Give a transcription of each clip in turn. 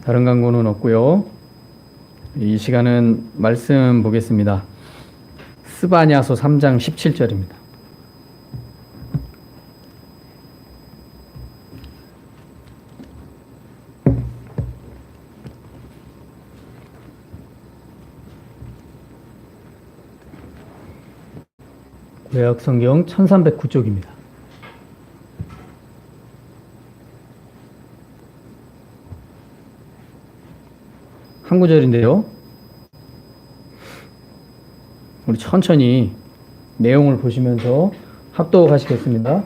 다른 광고는 없고요. 이 시간은 말씀 보겠습니다. 스바냐서 3장 17절입니다. 구약 성경 1309쪽입니다. 한 구절인데요. 우리 천천히 내용을 보시면서 합독하시겠습니다.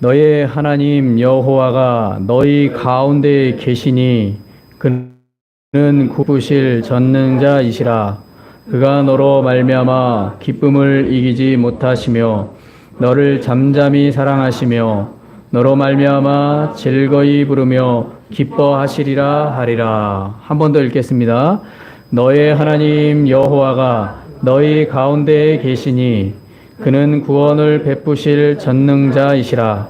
너의 하나님 여호와가 너희 가운데 계시니 그는 구부실 전능자이시라. 그가 너로 말미암아 기쁨을 이기지 못하시며 너를 잠잠히 사랑하시며 너로 말미암아 즐거이 부르며 기뻐하시리라 하리라. 한 번 더 읽겠습니다. 너의 하나님 여호와가 너희 가운데에 계시니 그는 구원을 베푸실 전능자이시라.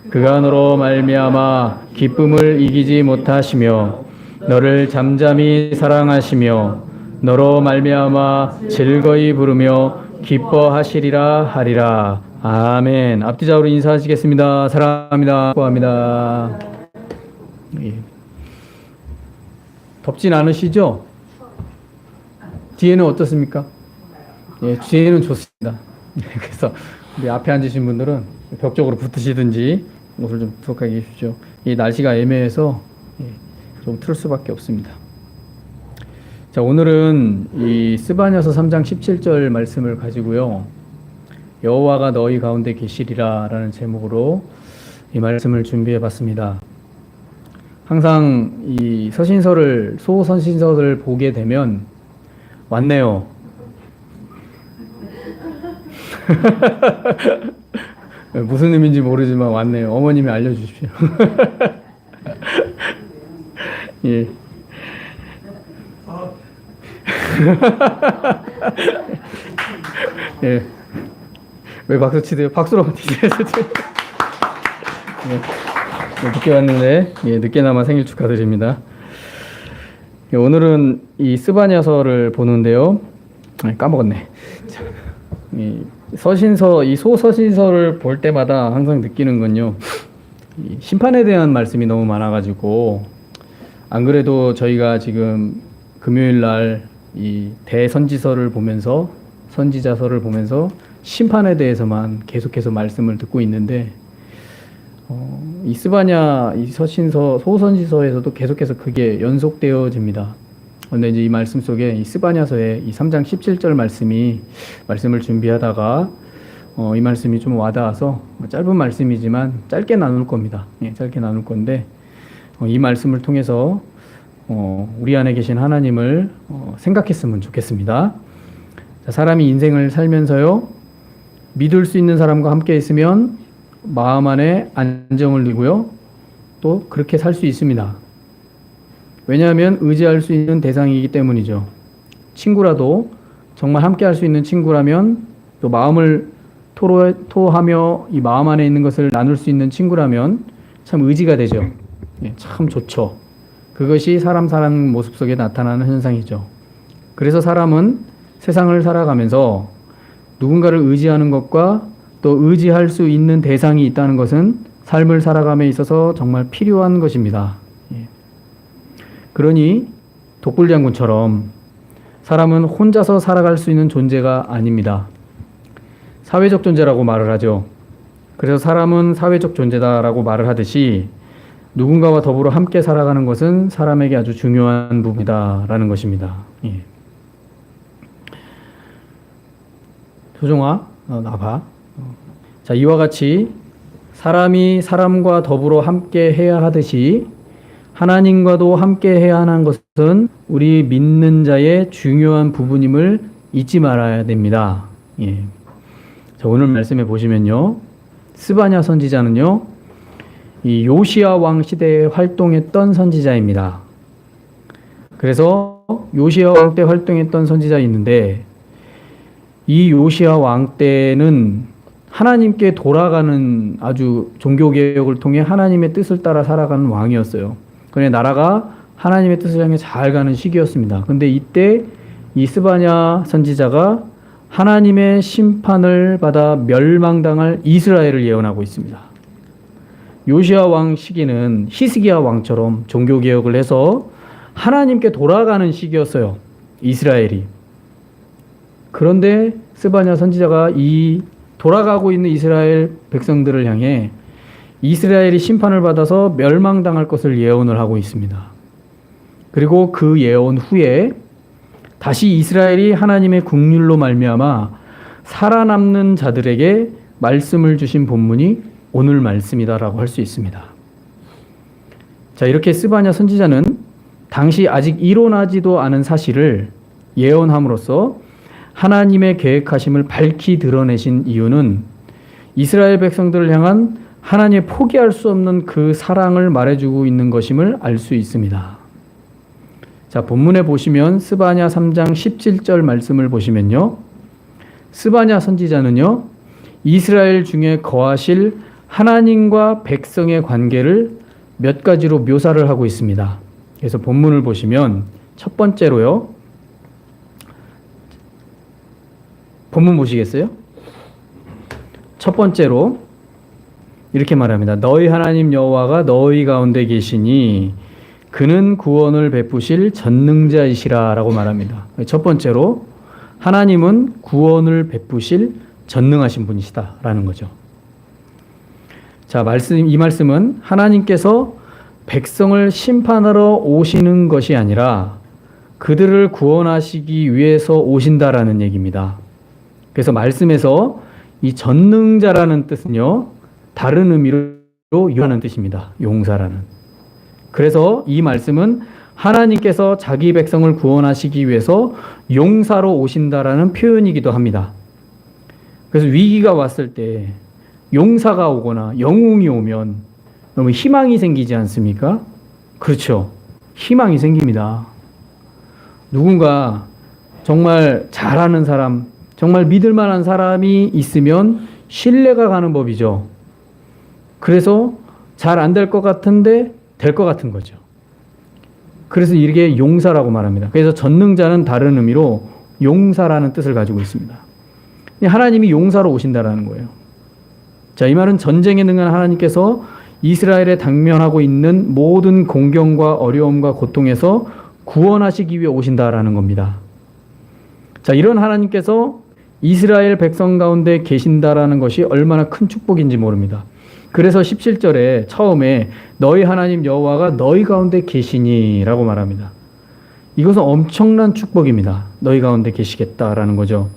그가 너로 말미암아 기쁨을 이기지 못하시며 너를 잠잠히 사랑하시며 너로 말미암아 즐거이 부르며 기뻐하시리라 하리라. 아멘. 앞뒤좌우로 인사하시겠습니다. 사랑합니다. 고합니다. 예. 덥진 않으시죠? 뒤에는 어떻습니까? 예, 뒤에는 좋습니다. 그래서 우리 앞에 앉으신 분들은 벽 쪽으로 붙으시든지 옷을 좀 부탁하게 해주십시오. 이 날씨가 애매해서 좀 틀 수밖에 없습니다. 자, 오늘은 이 스바냐서 3장 17절 말씀을 가지고요. 여호와가 너희 가운데 계시리라 라는 제목으로 이 말씀을 준비해 봤습니다. 항상 이 소선신서를 보게 되면 왔네요. 무슨 의미인지 모르지만 왔네요. 어머님이 알려주십시오. 예. 예. 왜 박수 치세요? 박수로 치세요. 예. 늦게 왔는데, 예, 늦게나마 생일 축하드립니다. 예, 오늘은 이 스바냐서를 보는데요. 까먹었네. 이 소서신서를 볼 때마다 항상 느끼는 건요. 이 심판에 대한 말씀이 너무 많아가지고, 안 그래도 저희가 지금 금요일 날 이 대선지서를 보면서 선지자서를 보면서 심판에 대해서만 계속해서 말씀을 듣고 있는데 이 스바냐 이 소선지서에서도 계속해서 그게 연속되어집니다. 그런데 이제 이 말씀 속에 이 스바냐서의 이 3장 17절 말씀을 준비하다가 이 말씀이 좀 와닿아서 짧은 말씀이지만 짧게 나눌 겁니다. 예, 짧게 나눌 건데 이 말씀을 통해서 우리 안에 계신 하나님을 생각했으면 좋겠습니다. 자, 사람이 인생을 살면서요, 믿을 수 있는 사람과 함께 있으면 마음 안에 안정을 누리고요, 또 그렇게 살 수 있습니다. 왜냐하면 의지할 수 있는 대상이기 때문이죠. 친구라도 정말 함께 할 수 있는 친구라면, 또 마음을 토하며 이 마음 안에 있는 것을 나눌 수 있는 친구라면 참 의지가 되죠. 예, 참 좋죠. 그것이 사람 사는 모습 속에 나타나는 현상이죠. 그래서 사람은 세상을 살아가면서 누군가를 의지하는 것과 또 의지할 수 있는 대상이 있다는 것은 삶을 살아감에 있어서 정말 필요한 것입니다. 예. 그러니 독불장군처럼 사람은 혼자서 살아갈 수 있는 존재가 아닙니다. 사회적 존재라고 말을 하죠. 그래서 사람은 사회적 존재다라고 말을 하듯이 누군가와 더불어 함께 살아가는 것은 사람에게 아주 중요한 부분이다라는 것입니다. 예. 소정아, 나봐. 자, 이와 같이 사람이 사람과 더불어 함께 해야 하듯이 하나님과도 함께 해야 하는 것은 우리 믿는 자의 중요한 부분임을 잊지 말아야 됩니다. 예. 자, 오늘 말씀해 보시면요, 스바냐 선지자는요, 이 요시야 왕 시대에 활동했던 선지자입니다. 그래서 요시야 왕 때 활동했던 선지자가 있는데, 이 요시야 왕 때는 하나님께 돌아가는 아주 종교개혁을 통해 하나님의 뜻을 따라 살아가는 왕이었어요. 그의 나라가 하나님의 뜻을 향해 잘 가는 시기였습니다. 근데 이때 이 스바냐 선지자가 하나님의 심판을 받아 멸망당할 이스라엘을 예언하고 있습니다. 요시야 왕 시기는 히스기야 왕처럼 종교개혁을 해서 하나님께 돌아가는 시기였어요. 이스라엘이. 그런데 스바냐 선지자가 이 돌아가고 있는 이스라엘 백성들을 향해 이스라엘이 심판을 받아서 멸망당할 것을 예언을 하고 있습니다. 그리고 그 예언 후에 다시 이스라엘이 하나님의 긍휼로 말미암아 살아남는 자들에게 말씀을 주신 본문이 오늘 말씀이다라고 할 수 있습니다. 자, 이렇게 스바냐 선지자는 당시 아직 일어나지도 않은 사실을 예언함으로써 하나님의 계획하심을 밝히 드러내신 이유는 이스라엘 백성들을 향한 하나님의 포기할 수 없는 그 사랑을 말해주고 있는 것임을 알 수 있습니다. 자, 본문에 보시면 스바냐 3장 17절 말씀을 보시면요. 스바냐 선지자는요, 이스라엘 중에 거하실 하나님과 백성의 관계를 몇 가지로 묘사를 하고 있습니다. 그래서 본문을 보시면 첫 번째로요. 본문 보시겠어요? 첫 번째로 이렇게 말합니다. 너희 하나님 여호와가 너희 가운데 계시니 그는 구원을 베푸실 전능자이시라 라고 말합니다. 첫 번째로 하나님은 구원을 베푸실 전능하신 분이시다 라는 거죠. 자, 이 말씀은 하나님께서 백성을 심판하러 오시는 것이 아니라 그들을 구원하시기 위해서 오신다라는 얘기입니다. 그래서 말씀에서 이 전능자라는 뜻은요, 다른 의미로 용하는 뜻입니다. 용사라는. 그래서 이 말씀은 하나님께서 자기 백성을 구원하시기 위해서 용사로 오신다라는 표현이기도 합니다. 그래서 위기가 왔을 때 용사가 오거나 영웅이 오면 너무 희망이 생기지 않습니까? 그렇죠. 희망이 생깁니다. 누군가 정말 잘하는 사람, 정말 믿을 만한 사람이 있으면 신뢰가 가는 법이죠. 그래서 잘 안 될 것 같은데 될 것 같은 거죠. 그래서 이게 용사라고 말합니다. 그래서 전능자는 다른 의미로 용사라는 뜻을 가지고 있습니다. 하나님이 용사로 오신다라는 거예요. 자, 이 말은 전쟁에 능한 하나님께서 이스라엘에 당면하고 있는 모든 공경과 어려움과 고통에서 구원하시기 위해 오신다라는 겁니다. 자, 이런 하나님께서 이스라엘 백성 가운데 계신다라는 것이 얼마나 큰 축복인지 모릅니다. 그래서 17절에 처음에 너희 하나님 여호와가 너희 가운데 계시니 라고 말합니다. 이것은 엄청난 축복입니다. 너희 가운데 계시겠다라는 거죠.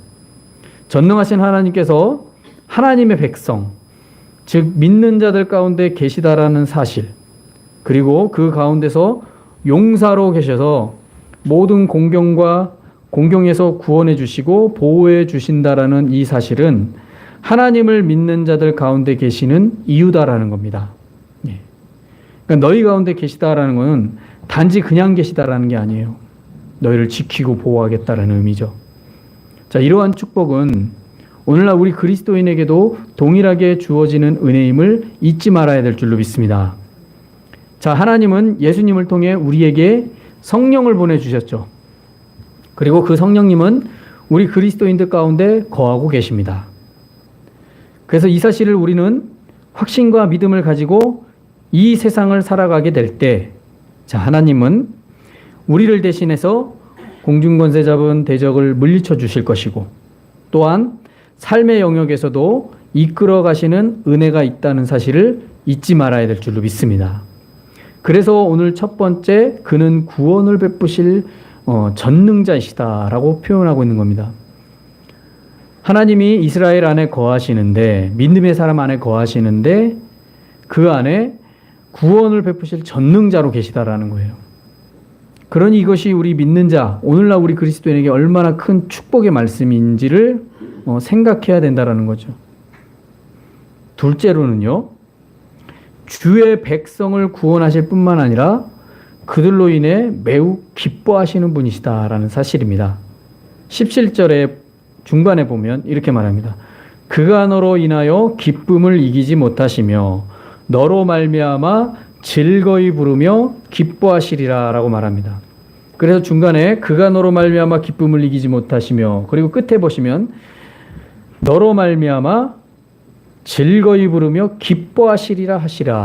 전능하신 하나님께서 하나님의 백성, 즉 믿는 자들 가운데 계시다라는 사실, 그리고 그 가운데서 용사로 계셔서 모든 공경에서 구원해 주시고 보호해 주신다라는 이 사실은 하나님을 믿는 자들 가운데 계시는 이유다라는 겁니다. 그러니까 너희 가운데 계시다라는 것은 단지 그냥 계시다라는 게 아니에요. 너희를 지키고 보호하겠다라는 의미죠. 자, 이러한 축복은 오늘날 우리 그리스도인에게도 동일하게 주어지는 은혜임을 잊지 말아야 될 줄로 믿습니다. 자, 하나님은 예수님을 통해 우리에게 성령을 보내주셨죠. 그리고 그 성령님은 우리 그리스도인들 가운데 거하고 계십니다. 그래서 이 사실을 우리는 확신과 믿음을 가지고 이 세상을 살아가게 될 때, 자, 하나님은 우리를 대신해서 공중권세 잡은 대적을 물리쳐 주실 것이고, 또한 삶의 영역에서도 이끌어 가시는 은혜가 있다는 사실을 잊지 말아야 될 줄로 믿습니다. 그래서 오늘 첫 번째, 그는 구원을 베푸실 전능자이시다라고 표현하고 있는 겁니다. 하나님이 이스라엘 안에 거하시는데, 믿음의 사람 안에 거하시는데 그 안에 구원을 베푸실 전능자로 계시다라는 거예요. 그러니 이것이 우리 믿는 자, 오늘날 우리 그리스도인에게 얼마나 큰 축복의 말씀인지를 생각해야 된다라는 거죠. 둘째로는요, 주의 백성을 구원하실 뿐만 아니라 그들로 인해 매우 기뻐하시는 분이시다라는 사실입니다. 17절에 중간에 보면 이렇게 말합니다. 그가 너로 인하여 기쁨을 이기지 못하시며 너로 말미암아 즐거이 부르며 기뻐하시리라 라고 말합니다. 그래서 중간에 그가 너로 말미암아 기쁨을 이기지 못하시며, 그리고 끝에 보시면 너로 말미암아 즐거이 부르며 기뻐하시리라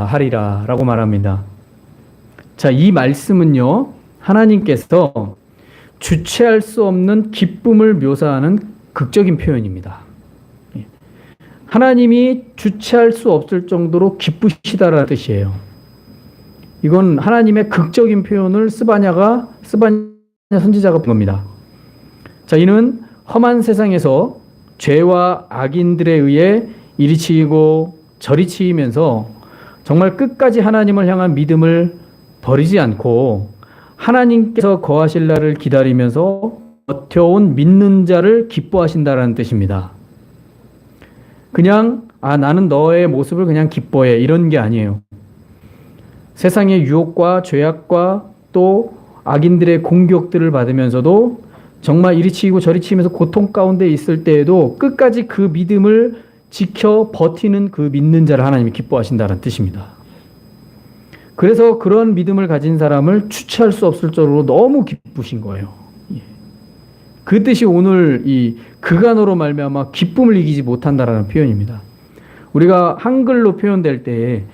하리라 라고 말합니다. 자, 이 말씀은요, 하나님께서 주체할 수 없는 기쁨을 묘사하는 극적인 표현입니다. 하나님이 주체할 수 없을 정도로 기쁘시다라는 뜻이에요. 이건 하나님의 극적인 표현을 스바냐 선지자가 본 겁니다. 자, 이는 험한 세상에서 죄와 악인들에 의해 이리 치이고 저리 치이면서 정말 끝까지 하나님을 향한 믿음을 버리지 않고 하나님께서 거하실 날을 기다리면서 버텨온 믿는 자를 기뻐하신다라는 뜻입니다. 그냥 나는 너의 모습을 그냥 기뻐해 이런 게 아니에요. 세상의 유혹과 죄악과 또 악인들의 공격들을 받으면서도 정말 이리 치이고 저리 치이면서 고통 가운데 있을 때에도 끝까지 그 믿음을 지켜 버티는 그 믿는 자를 하나님이 기뻐하신다는 뜻입니다. 그래서 그런 믿음을 가진 사람을 주체할 수 없을 정도로 너무 기쁘신 거예요. 그 뜻이 오늘 이 그가 너로 말미암아 기쁨을 이기지 못한다라는 표현입니다. 우리가 한글로 표현될 때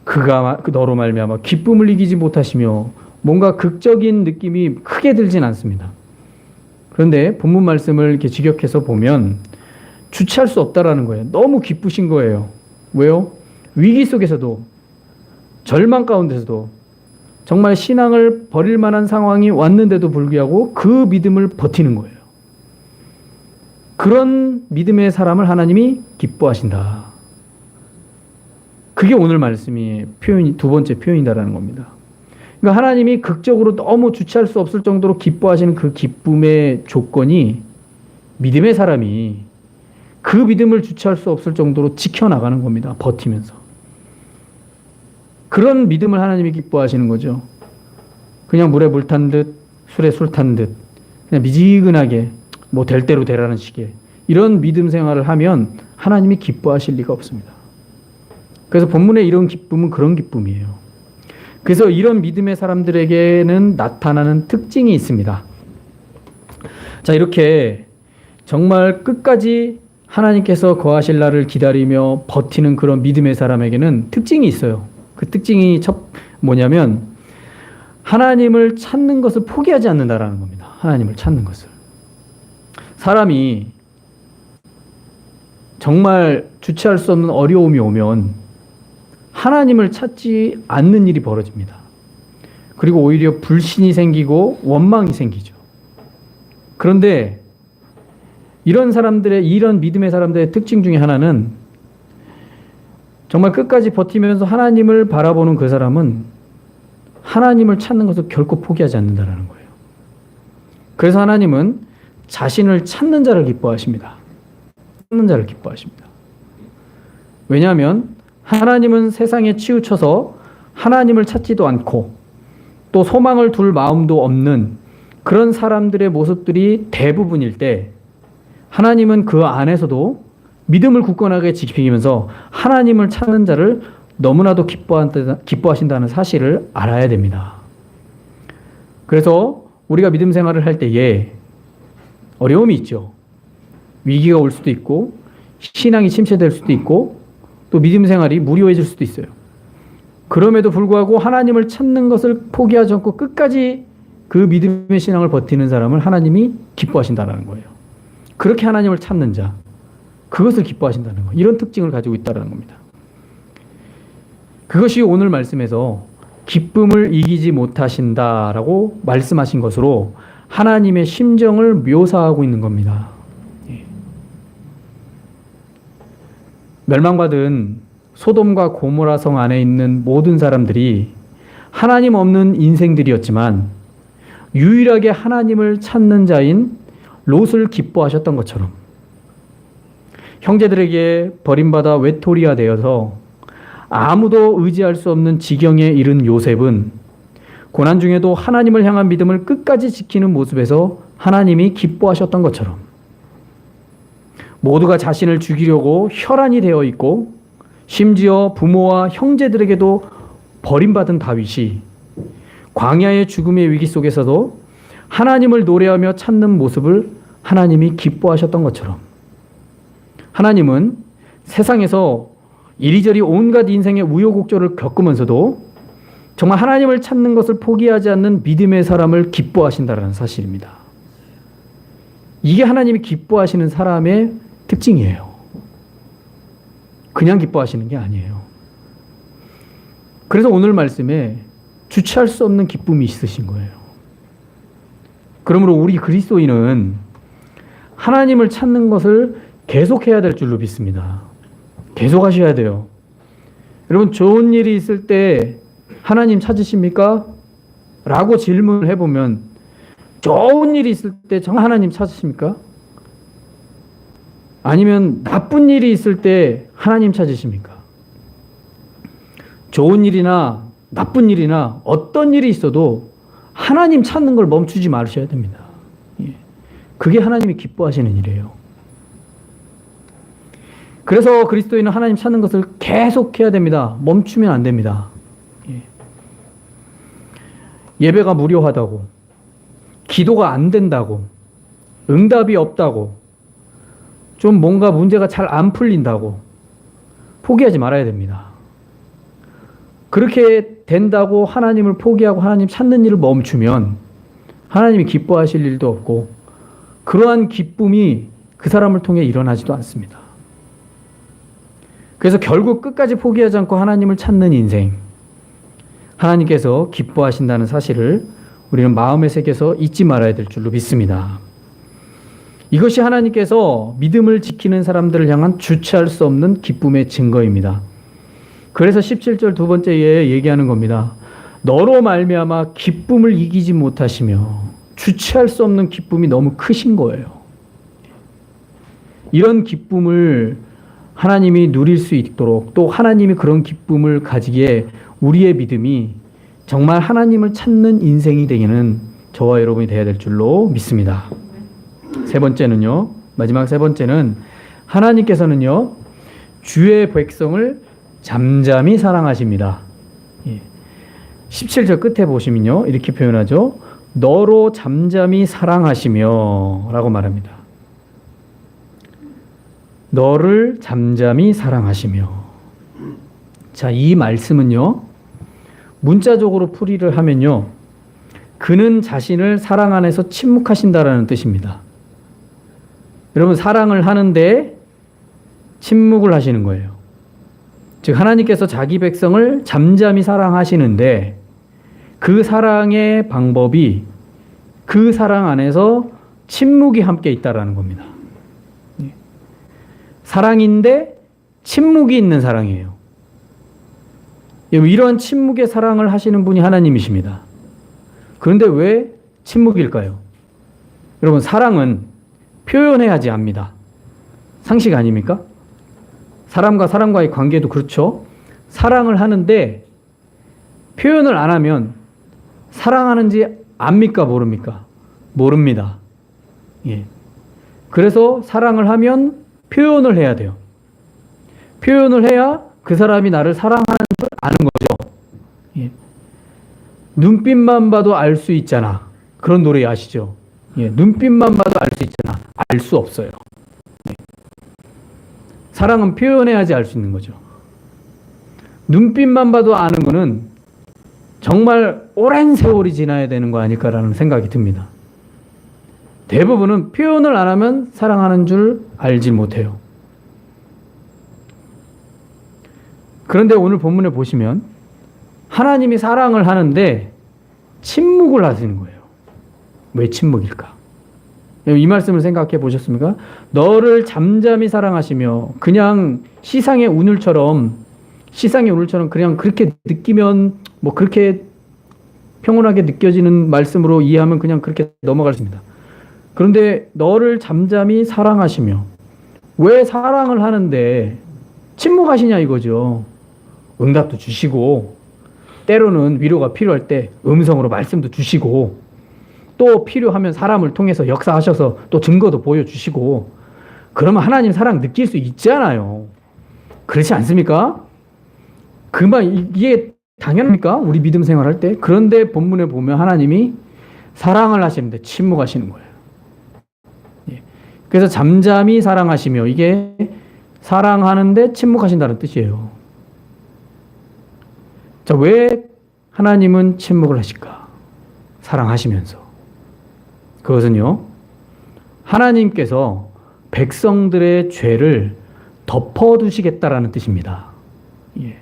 그가 너로 말미암아 기쁨을 이기지 못하시며 뭔가 극적인 느낌이 크게 들진 않습니다. 그런데 본문 말씀을 이렇게 직역해서 보면 주체할 수 없다라는 거예요. 너무 기쁘신 거예요. 왜요? 위기 속에서도 절망 가운데서도 정말 신앙을 버릴 만한 상황이 왔는데도 불구하고 그 믿음을 버티는 거예요. 그런 믿음의 사람을 하나님이 기뻐하신다. 그게 오늘 말씀이 두 번째 표현이다라는 겁니다. 그러니까 하나님이 극적으로 너무 주체할 수 없을 정도로 기뻐하시는 그 기쁨의 조건이 믿음의 사람이 그 믿음을 주체할 수 없을 정도로 지켜나가는 겁니다. 버티면서. 그런 믿음을 하나님이 기뻐하시는 거죠. 그냥 물에 물 탄 듯, 술에 술 탄 듯, 그냥 미지근하게 뭐 될 대로 되라는 식의 이런 믿음 생활을 하면 하나님이 기뻐하실 리가 없습니다. 그래서 본문의 이런 기쁨은 그런 기쁨이에요. 그래서 이런 믿음의 사람들에게는 나타나는 특징이 있습니다. 자, 이렇게 정말 끝까지 하나님께서 거하실 날을 기다리며 버티는 그런 믿음의 사람에게는 특징이 있어요. 그 특징이 뭐냐면 하나님을 찾는 것을 포기하지 않는다라는 겁니다. 하나님을 찾는 것을. 사람이 정말 주체할 수 없는 어려움이 오면 하나님을 찾지 않는 일이 벌어집니다. 그리고 오히려 불신이 생기고 원망이 생기죠. 그런데 이런 믿음의 사람들의 특징 중에 하나는 정말 끝까지 버티면서 하나님을 바라보는 그 사람은 하나님을 찾는 것을 결코 포기하지 않는다는 거예요. 그래서 하나님은 자신을 찾는 자를 기뻐하십니다. 찾는 자를 기뻐하십니다. 왜냐하면 하나님은 세상에 치우쳐서 하나님을 찾지도 않고 또 소망을 둘 마음도 없는 그런 사람들의 모습들이 대부분일 때 하나님은 그 안에서도 믿음을 굳건하게 지키면서 하나님을 찾는 자를 너무나도 기뻐하신다는 사실을 알아야 됩니다. 그래서 우리가 믿음 생활을 할 때에 어려움이 있죠. 위기가 올 수도 있고 신앙이 침체될 수도 있고 또 믿음 생활이 무료해질 수도 있어요. 그럼에도 불구하고 하나님을 찾는 것을 포기하지 않고 끝까지 그 믿음의 신앙을 버티는 사람을 하나님이 기뻐하신다는 거예요. 그렇게 하나님을 찾는 자, 그것을 기뻐하신다는 거예요. 이런 특징을 가지고 있다는 겁니다. 그것이 오늘 말씀에서 기쁨을 이기지 못하신다라고 말씀하신 것으로 하나님의 심정을 묘사하고 있는 겁니다. 멸망받은 소돔과 고모라 성 안에 있는 모든 사람들이 하나님 없는 인생들이었지만 유일하게 하나님을 찾는 자인 롯을 기뻐하셨던 것처럼 형제들에게 버림받아 외톨이가 되어서 아무도 의지할 수 없는 지경에 이른 요셉은 고난 중에도 하나님을 향한 믿음을 끝까지 지키는 모습에서 하나님이 기뻐하셨던 것처럼 모두가 자신을 죽이려고 혈안이 되어 있고 심지어 부모와 형제들에게도 버림받은 다윗이 광야의 죽음의 위기 속에서도 하나님을 노래하며 찾는 모습을 하나님이 기뻐하셨던 것처럼 하나님은 세상에서 이리저리 온갖 인생의 우여곡절을 겪으면서도 정말 하나님을 찾는 것을 포기하지 않는 믿음의 사람을 기뻐하신다는 사실입니다. 이게 하나님이 기뻐하시는 사람의 특징이에요. 그냥 기뻐하시는 게 아니에요. 그래서 오늘 말씀에 주체할 수 없는 기쁨이 있으신 거예요. 그러므로 우리 그리스도인은 하나님을 찾는 것을 계속해야 될 줄로 믿습니다. 계속 하셔야 돼요. 여러분, 좋은 일이 있을 때 하나님 찾으십니까? 라고 질문을 해보면 좋은 일이 있을 때 정말 하나님 찾으십니까? 아니면 나쁜 일이 있을 때 하나님 찾으십니까? 좋은 일이나 나쁜 일이나 어떤 일이 있어도 하나님 찾는 걸 멈추지 마셔야 됩니다. 그게 하나님이 기뻐하시는 일이에요. 그래서 그리스도인은 하나님 찾는 것을 계속해야 됩니다. 멈추면 안 됩니다. 예배가 무료하다고, 기도가 안 된다고, 응답이 없다고, 좀 뭔가 문제가 잘 안 풀린다고 포기하지 말아야 됩니다. 그렇게 된다고 하나님을 포기하고 하나님 찾는 일을 멈추면 하나님이 기뻐하실 일도 없고 그러한 기쁨이 그 사람을 통해 일어나지도 않습니다. 그래서 결국 끝까지 포기하지 않고 하나님을 찾는 인생, 하나님께서 기뻐하신다는 사실을 우리는 마음의 세계에서 잊지 말아야 될 줄로 믿습니다. 이것이 하나님께서 믿음을 지키는 사람들을 향한 주체할 수 없는 기쁨의 증거입니다. 그래서 17절 두 번째에 얘기하는 겁니다. 너로 말미암아 기쁨을 이기지 못하시며 주체할 수 없는 기쁨이 너무 크신 거예요. 이런 기쁨을 하나님이 누릴 수 있도록 또 하나님이 그런 기쁨을 가지기에 우리의 믿음이 정말 하나님을 찾는 인생이 되기는 저와 여러분이 되어야 될 줄로 믿습니다. 세 번째는요, 마지막 세 번째는 하나님께서는요, 주의 백성을 잠잠히 사랑하십니다. 17절 끝에 보시면요, 이렇게 표현하죠. 너로 잠잠히 사랑하시며 라고 말합니다. 너를 잠잠히 사랑하시며. 자, 이 말씀은요, 문자적으로 풀이를 하면요, 그는 자신을 사랑 안에서 침묵하신다라는 뜻입니다. 여러분, 사랑을 하는데 침묵을 하시는 거예요. 즉, 하나님께서 자기 백성을 잠잠히 사랑하시는데 그 사랑의 방법이 그 사랑 안에서 침묵이 함께 있다라는 겁니다. 사랑인데 침묵이 있는 사랑이에요. 이러한 침묵의 사랑을 하시는 분이 하나님이십니다. 그런데 왜 침묵일까요? 여러분, 사랑은 표현해야지 합니다. 상식 아닙니까? 사람과 사람과의 관계도 그렇죠. 사랑을 하는데 표현을 안 하면 사랑하는지 압니까? 모릅니까? 모릅니다. 예. 그래서 사랑을 하면 표현을 해야 돼요. 표현을 해야 그 사람이 나를 사랑하는 걸 아는 거죠. 예. 눈빛만 봐도 알 수 있잖아. 그런 노래 아시죠? 예. 눈빛만 봐도 알 수 있잖아. 알 수 없어요. 예. 사랑은 표현해야지 알 수 있는 거죠. 눈빛만 봐도 아는 거는 정말 오랜 세월이 지나야 되는 거 아닐까라는 생각이 듭니다. 대부분은 표현을 안 하면 사랑하는 줄 알지 못해요. 그런데 오늘 본문에 보시면 하나님이 사랑을 하는데 침묵을 하시는 거예요. 왜 침묵일까? 이 말씀을 생각해 보셨습니까? 너를 잠잠히 사랑하시며, 그냥 시상의 운율처럼 그냥 그렇게 느끼면 뭐 그렇게 평온하게 느껴지는 말씀으로 이해하면 그냥 그렇게 넘어갈 수 있습니다. 그런데 너를 잠잠히 사랑하시며, 왜 사랑을 하는데 침묵하시냐 이거죠. 응답도 주시고, 때로는 위로가 필요할 때 음성으로 말씀도 주시고, 또 필요하면 사람을 통해서 역사하셔서 또 증거도 보여주시고, 그러면 하나님 사랑 느낄 수 있잖아요. 그렇지 않습니까? 이게 당연합니까? 우리 믿음 생활할 때. 그런데 본문에 보면 하나님이 사랑을 하시는데 침묵하시는 거예요. 예. 그래서 잠잠히 사랑하시며, 이게 사랑하는데 침묵하신다는 뜻이에요. 자, 왜 하나님은 침묵을 하실까? 사랑하시면서. 그것은요, 하나님께서 백성들의 죄를 덮어두시겠다라는 뜻입니다. 예.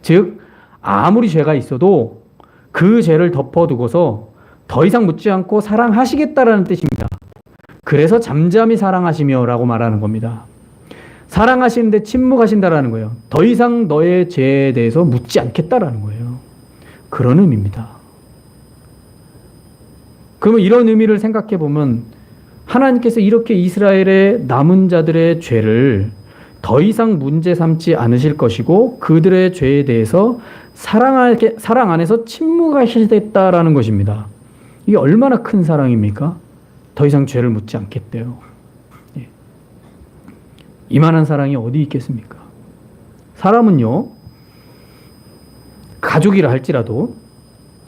즉, 아무리 죄가 있어도 그 죄를 덮어두고서 더 이상 묻지 않고 사랑하시겠다라는 뜻입니다. 그래서 잠잠히 사랑하시며 라고 말하는 겁니다. 사랑하시는데 침묵하신다라는 거예요. 더 이상 너의 죄에 대해서 묻지 않겠다라는 거예요. 그런 의미입니다. 그러면 이런 의미를 생각해 보면 하나님께서 이렇게 이스라엘의 남은 자들의 죄를 더 이상 문제 삼지 않으실 것이고 그들의 죄에 대해서 사랑 안에서 침묵하시겠다라는 것입니다. 이게 얼마나 큰 사랑입니까? 더 이상 죄를 묻지 않겠대요. 예. 이만한 사랑이 어디 있겠습니까? 사람은요, 가족이라 할지라도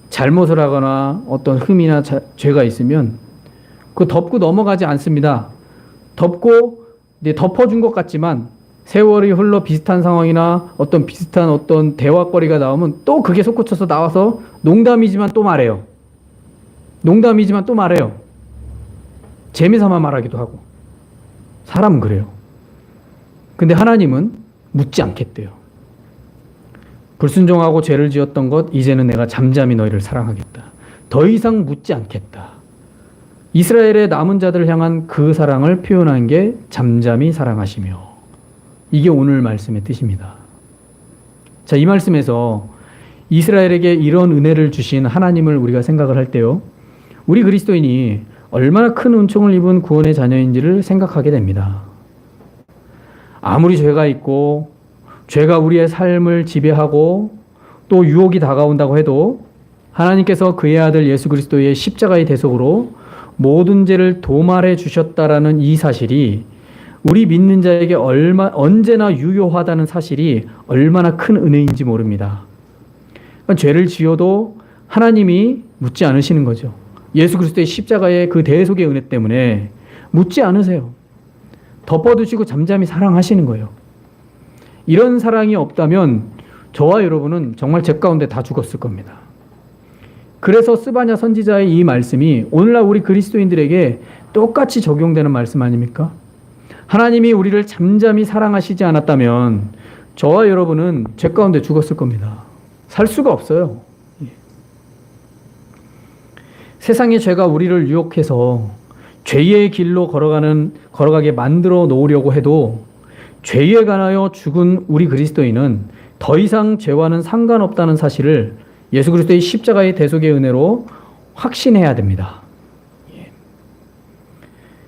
잘못을 하거나 어떤 흠이나 죄가 있으면 그 덮고 넘어가지 않습니다. 덮어준 것 같지만 세월이 흘러 비슷한 상황이나 어떤 비슷한 어떤 대화거리가 나오면 또 그게 솟구쳐서 나와서 농담이지만 또 말해요. 재미삼아 말하기도 하고. 사람은 그래요. 근데 하나님은 묻지 않겠대요. 불순종하고 죄를 지었던 것, 이제는 내가 잠잠히 너희를 사랑하겠다. 더 이상 묻지 않겠다. 이스라엘의 남은 자들을 향한 그 사랑을 표현한 게 잠잠히 사랑하시며, 이게 오늘 말씀의 뜻입니다. 자, 이 말씀에서 이스라엘에게 이런 은혜를 주신 하나님을 우리가 생각을 할 때요, 우리 그리스도인이 얼마나 큰 은총을 입은 구원의 자녀인지를 생각하게 됩니다. 아무리 죄가 있고 죄가 우리의 삶을 지배하고 또 유혹이 다가온다고 해도 하나님께서 그의 아들 예수 그리스도의 십자가의 대속으로 모든 죄를 도말해 주셨다라는 이 사실이 우리 믿는 자에게 언제나 유효하다는 사실이 얼마나 큰 은혜인지 모릅니다. 그러니까 죄를 지어도 하나님이 묻지 않으시는 거죠. 예수 그리스도의 십자가의 그 대속의 은혜 때문에 묻지 않으세요. 덮어두시고 잠잠히 사랑하시는 거예요. 이런 사랑이 없다면 저와 여러분은 정말 죄 가운데 다 죽었을 겁니다. 그래서 스바냐 선지자의 이 말씀이 오늘날 우리 그리스도인들에게 똑같이 적용되는 말씀 아닙니까? 하나님이 우리를 잠잠히 사랑하시지 않았다면 저와 여러분은 죄 가운데 죽었을 겁니다. 살 수가 없어요. 세상의 죄가 우리를 유혹해서 죄의 길로 걸어가게 만들어 놓으려고 해도 죄에 관하여 죽은 우리 그리스도인은 더 이상 죄와는 상관없다는 사실을 예수 그리스도의 십자가의 대속의 은혜로 확신해야 됩니다.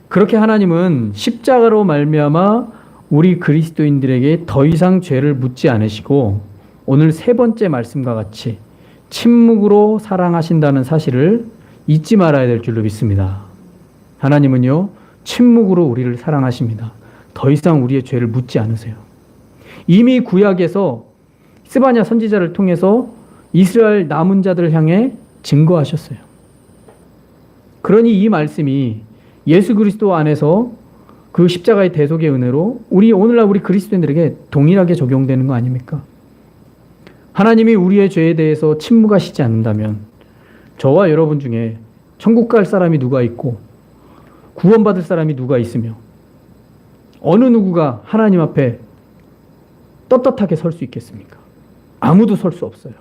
그렇게 하나님은 십자가로 말미암아 우리 그리스도인들에게 더 이상 죄를 묻지 않으시고 오늘 세 번째 말씀과 같이 침묵으로 사랑하신다는 사실을 잊지 말아야 될 줄로 믿습니다. 하나님은요, 침묵으로 우리를 사랑하십니다. 더 이상 우리의 죄를 묻지 않으세요. 이미 구약에서 스바냐 선지자를 통해서 이스라엘 남은 자들을 향해 증거하셨어요. 그러니 이 말씀이 예수 그리스도 안에서 그 십자가의 대속의 은혜로 오늘날 우리 그리스도인들에게 동일하게 적용되는 거 아닙니까? 하나님이 우리의 죄에 대해서 침묵하시지 않는다면 저와 여러분 중에 천국 갈 사람이 누가 있고 구원받을 사람이 누가 있으며 어느 누구가 하나님 앞에 떳떳하게 설 수 있겠습니까? 아무도 설 수 없어요.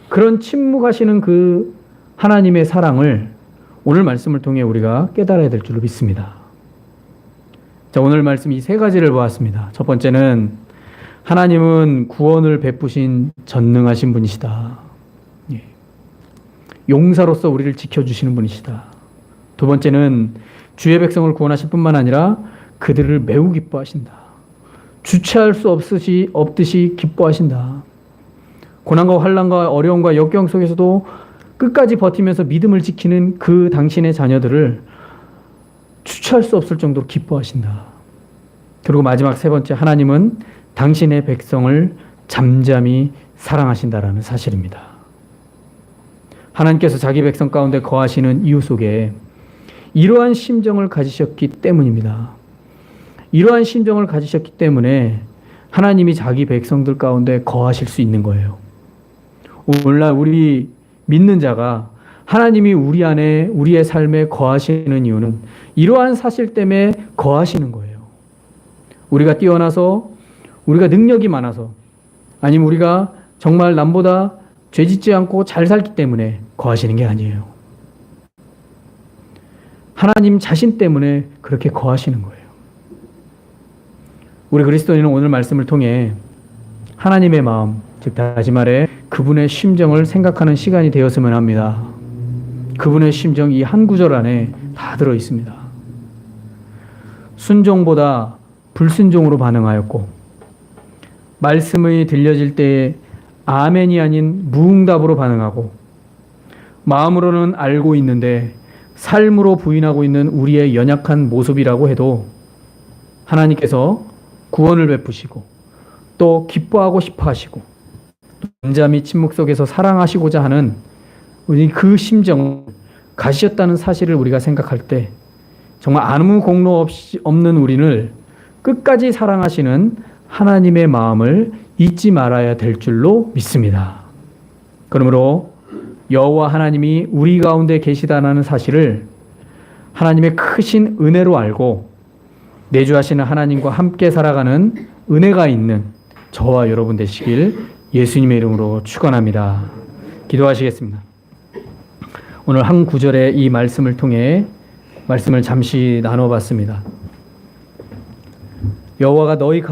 그런 침묵하시는 그 하나님의 사랑을 오늘 말씀을 통해 우리가 깨달아야 될 줄로 믿습니다. 자, 오늘 말씀 이 세 가지를 보았습니다. 첫 번째는 하나님은 구원을 베푸신 전능하신 분이시다. 용사로서 우리를 지켜주시는 분이시다. 두 번째는 주의 백성을 구원하실 뿐만 아니라 그들을 매우 기뻐하신다. 주체할 수 없듯이 기뻐하신다. 고난과 환난과 어려움과 역경 속에서도 끝까지 버티면서 믿음을 지키는 그 당신의 자녀들을 주체할 수 없을 정도로 기뻐하신다. 그리고 마지막 세 번째, 하나님은 당신의 백성을 잠잠히 사랑하신다라는 사실입니다. 하나님께서 자기 백성 가운데 거하시는 이유 속에 이러한 심정을 가지셨기 때문입니다. 이러한 심정을 가지셨기 때문에 하나님이 자기 백성들 가운데 거하실 수 있는 거예요. 오늘날 우리 믿는 자가 하나님이 우리 안에 우리의 삶에 거하시는 이유는 이러한 사실 때문에 거하시는 거예요. 우리가 뛰어나서, 우리가 능력이 많아서, 아니면 우리가 정말 남보다 죄짓지 않고 잘 살기 때문에 거하시는 게 아니에요. 하나님 자신 때문에 그렇게 거하시는 거예요. 우리 그리스도인은 오늘 말씀을 통해 하나님의 마음, 즉 다시 말해 그분의 심정을 생각하는 시간이 되었으면 합니다. 그분의 심정 이 한 구절 안에 다 들어 있습니다. 순종보다 불순종으로 반응하였고, 말씀이 들려질 때에 아멘이 아닌 무응답으로 반응하고, 마음으로는 알고 있는데 삶으로 부인하고 있는 우리의 연약한 모습이라고 해도 하나님께서 구원을 베푸시고 또 기뻐하고 싶어 하시고 잠잠히 침묵 속에서 사랑하시고자 하는 우리 그 심정을 가지셨다는 사실을 우리가 생각할 때 정말 아무 공로 없는 우리를 끝까지 사랑하시는 하나님의 마음을 잊지 말아야 될 줄로 믿습니다. 그러므로 여호와 하나님이 우리 가운데 계시다는 사실을 하나님의 크신 은혜로 알고 내주하시는 하나님과 함께 살아가는 은혜가 있는 저와 여러분 되시길 예수님의 이름으로 축원합니다. 기도하시겠습니다. 오늘 한 구절의 이 말씀을 통해 말씀을 잠시 나눠봤습니다. 여호와가 너희